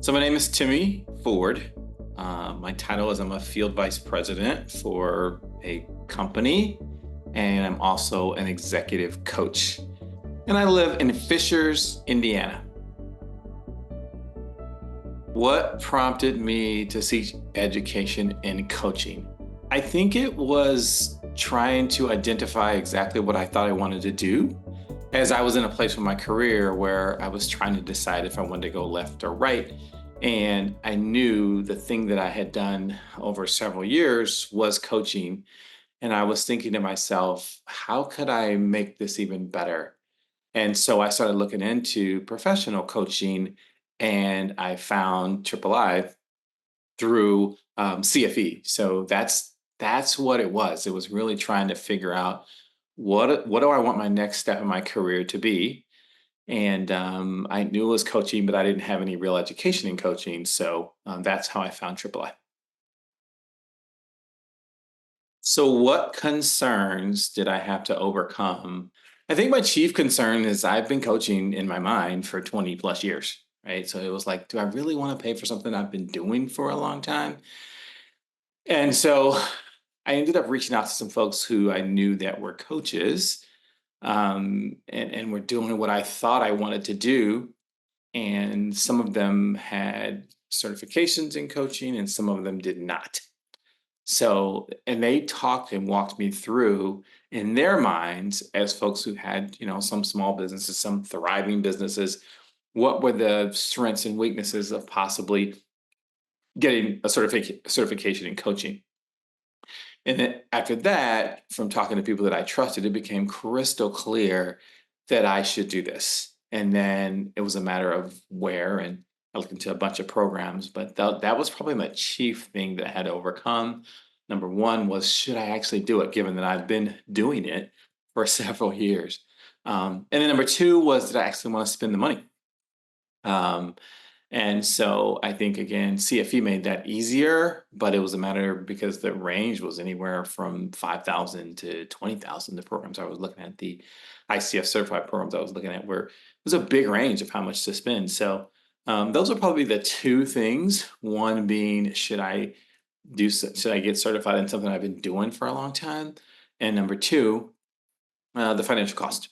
So my name is Timmy Ford. My title is I'm a field vice president for a company, and I'm also an executive coach. And I live in Fishers, Indiana. What prompted me to seek education in coaching? I think it was trying to identify exactly what I thought I wanted to do, as I was in a place with my career where I was trying to decide if I wanted to go left or right. And I knew the thing that I had done over several years was coaching. And I was thinking to myself, how could I make this even better? And so I started looking into professional coaching, and I found Triple I through CFE. So that's what it was. It was really trying to figure out what do I want my next step in my career to be. And I knew it was coaching, but I didn't have any real education in coaching. So that's how I found Triple I. So, what concerns did I have to overcome? I think my chief concern is I've been coaching in my mind for 20 plus years, right? So it was like, do I really want to pay for something I've been doing for a long time? And so I ended up reaching out to some folks who I knew that were coaches, and were doing what I thought I wanted to do. And some of them had certifications in coaching, and some of them did not. So, and they talked and walked me through in their minds as folks who had, some small businesses, some thriving businesses, what were the strengths and weaknesses of possibly getting a certification in coaching. And then after that, from talking to people that I trusted, it became crystal clear that I should do this. And then it was a matter of where, and I looked into a bunch of programs, but that was probably my chief thing that I had to overcome. Number one was, should I actually do it, given that I've been doing it for several years? And then number two was, did I actually want to spend the money? Um, and so I think again, CFE made that easier, but it was a matter because the range was anywhere from 5,000 to 20,000. The programs I was looking at, the ICF certified programs I was looking at, were it was a big range of how much to spend. So those are probably the two things. One being, should I get certified in something I've been doing for a long time? And number two, the financial cost.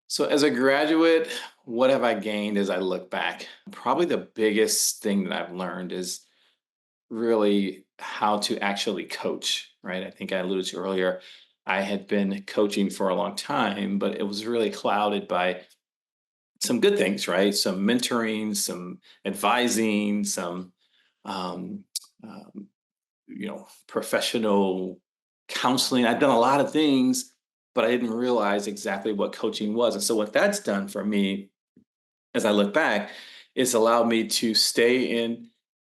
So, as a graduate, what have I gained as I look back? Probably the biggest thing that I've learned is really how to actually coach, right? I think I alluded to earlier, I had been coaching for a long time, but it was really clouded by some good things, right? Some mentoring, some advising, some um, um, professional counseling. I've done a lot of things, but I didn't realize exactly what coaching was. And so what that's done for me as I look back is allowed me to stay in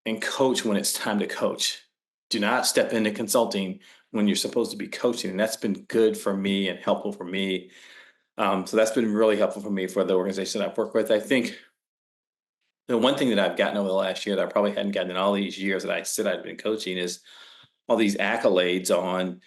and coach when it's time to coach. Do not step into consulting when you're supposed to be coaching. And that's been good for me and helpful for me. So that's been really helpful for me for the organization that I've worked with. I think the one thing that I've gotten over the last year that I probably hadn't gotten in all these years that I said I'd been coaching is all these accolades on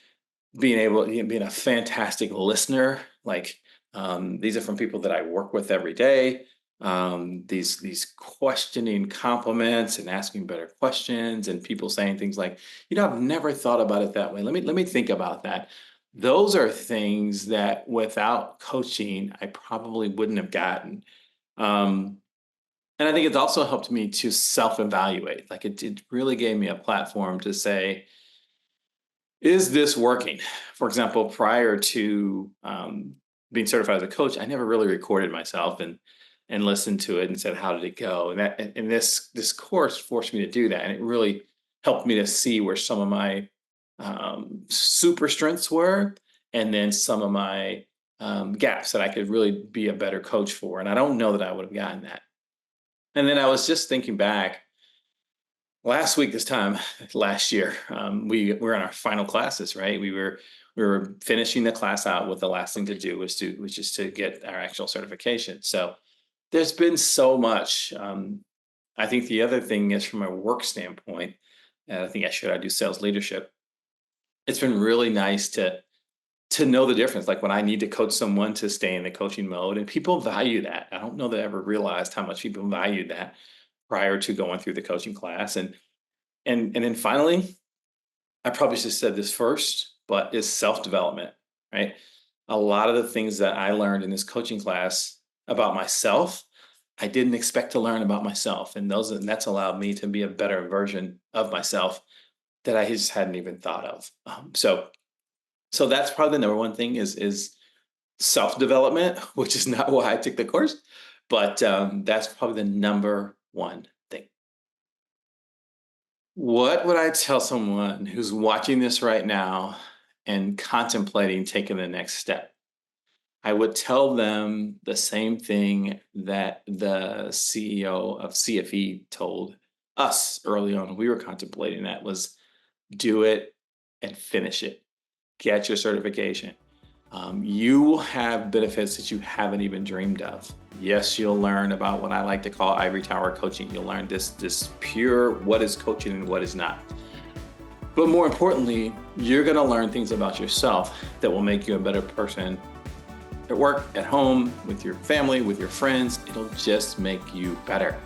being a fantastic listener. Like these are from people that I work with every day. These questioning compliments and asking better questions, and people saying things like, I've never thought about it that way. Let me think about that. Those are things that without coaching, I probably wouldn't have gotten. Um, and I think it's also helped me to self-evaluate. Like it really gave me a platform to say, is this working? For example, prior to being certified as a coach, I never really recorded myself and listened to it and said, how did it go? And this course forced me to do that. And it really helped me to see where some of my super strengths were, and then some of my gaps that I could really be a better coach for. And I don't know that I would have gotten that. And then I was just thinking back last week, this time last year, we were in our final classes, right? We were finishing the class out. With the last thing to do was just to get our actual certification. So there's been so much. I think the other thing is, from a work standpoint, and I think I do sales leadership. It's been really nice to know the difference. Like when I need to coach someone, to stay in the coaching mode, and people value that. I don't know that I ever realized how much people value that. prior to going through the coaching class. And then finally, I probably should have said this first, but is self-development, right? A lot of the things that I learned in this coaching class about myself, I didn't expect to learn about myself. And that's allowed me to be a better version of myself that I just hadn't even thought of. So that's probably the number one thing is self-development, which is not why I took the course, but that's probably the number one thing. What would I tell someone who's watching this right now and contemplating taking the next step? I would tell them the same thing that the CEO of CFE told us early on when we were contemplating that was do it and finish it. Get your certification. You will have benefits that you haven't even dreamed of. Yes, you'll learn about what I like to call ivory tower coaching. You'll learn this pure what is coaching and what is not. But more importantly, you're going to learn things about yourself that will make you a better person at work, at home, with your family, with your friends. It'll just make you better.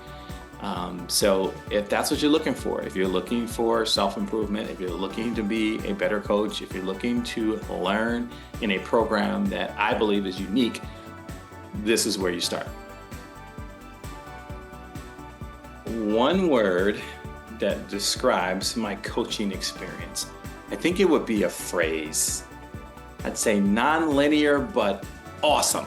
So if that's what you're looking for, if you're looking for self-improvement, if you're looking to be a better coach, if you're looking to learn in a program that I believe is unique, this is where you start. One word that describes my coaching experience, I think it would be a phrase. I'd say non-linear, but awesome.